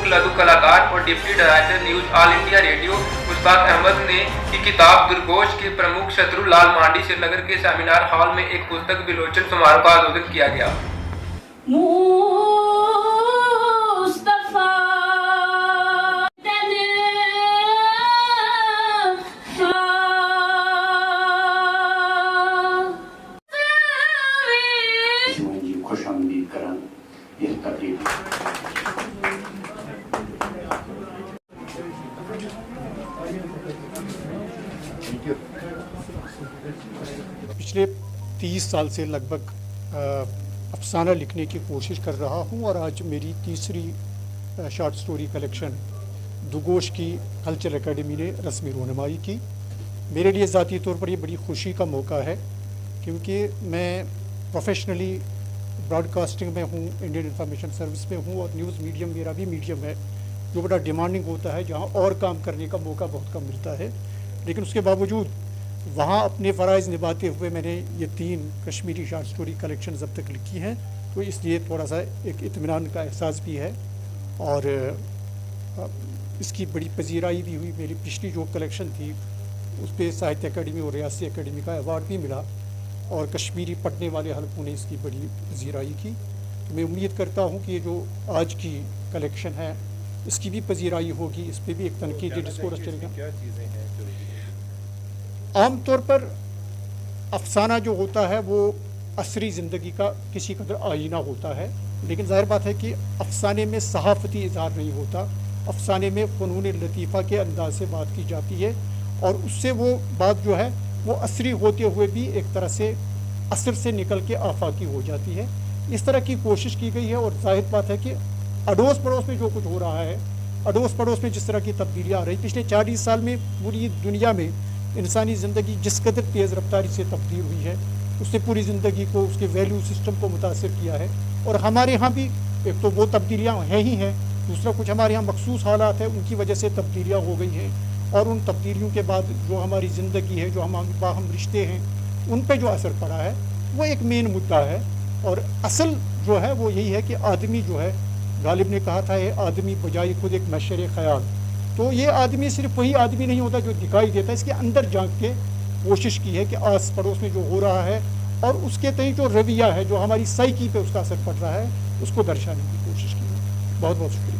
लघु कलाकार और deputy director news all India radio उस्ताद अहमद ने की किताब दुर्गोश के प्रमुख शत्रु लाल मांडी श्रीनगर के सेमिनार हॉल में एक पुस्तक विमोचन समारोह का आयोजन किया गया। खुश आमदीद करान ये तकरीब पिछले 30 साल से लगभग अफसाना लिखने की कोशिश कर रहा हूँ और आज मेरी तीसरी शॉर्ट स्टोरी कलेक्शन दुर्गोश की कल्चर एकेडमी ने रस्मी रोनमाई की। मेरे लिए ज़ाती तौर पर ये बड़ी खुशी का मौका है क्योंकि मैं प्रोफेशनली ब्रॉडकास्टिंग में हूँ, इंडियन इंफॉर्मेशन सर्विस में हूँ और न्यूज़ मीडियम मेरा भी मीडियम है जो बड़ा डिमांडिंग होता है, जहाँ और काम करने का मौका बहुत कम मिलता है। लेकिन उसके बावजूद वहाँ अपने फ़राइज़ निभाते हुए मैंने ये 3 कश्मीरी शॉर्ट स्टोरी कलेक्शन अब तक लिखी हैं, तो इसलिए थोड़ा सा एक इत्मीनान का एहसास भी है और इसकी बड़ी पजीराई भी हुई। मेरी पिछली जो कलेक्शन थी उस पर साहित्य अकेडमी और रियासी अकेडमी का अवार्ड भी मिला और कश्मीरी पढ़ने वाले हलकों ने इसकी बड़ी पजीराई की। तो मैं उम्मीद करता हूँ कि ये जो आज की कलेक्शन है इसकी भी पजीराई होगी, इस पर भी एक तनकीदी डिस्कोर्स चलेगा। क्या चीज़ें हैं जो आम तौर पर अफसाना जो होता है वो असरी ज़िंदगी का किसी कदर आईना होता है, लेकिन ज़ाहिर बात है कि अफसाने में सहाफ़ती इज़हार नहीं होता। अफसाने में फ़नून लतीफ़ा के अंदाज से बात की जाती है और उससे वो बात जो है वो असरी होते हुए भी एक तरह से असर से निकल के आफाकी हो जाती है। इस तरह की कोशिश की गई है और जाहिर बात है कि अड़ोस पड़ोस में जो कुछ हो रहा है, अड़ोस पड़ोस में जिस तरह की तब्दीलियाँ आ रही, पिछले 40 साल में पूरी दुनिया में इंसानी ज़िंदगी जिस कदर तेज़ रफ्तारी से तब्दील हुई है उससे पूरी ज़िंदगी को, उसके वैल्यू सिस्टम को मुतासिर किया है। और हमारे यहाँ भी एक तो वो तब्दीलियाँ हैं ही हैं, दूसरा कुछ हमारे यहाँ मखसूस हालात है उनकी वजह से तब्दीलियाँ हो गई हैं और उन तब्दीलियों के बाद जो हमारी ज़िंदगी है, जो हम रिश्ते हैं, उन पे जो असर पड़ा है वो एक मेन मुद्दा है। और असल जो है वो यही है कि आदमी जो है, गालिब ने कहा था ये आदमी बजाय खुद एक मशर ख़याल, तो ये आदमी सिर्फ वही आदमी नहीं होता जो दिखाई देता है, इसके अंदर झांक के कोशिश की है कि आस पड़ोस में जो हो रहा है और उसके तय जो रवैया है, जो हमारी साइकी पे उसका असर पड़ रहा है, उसको दर्शाने की कोशिश की है। बहुत बहुत शुक्रिया।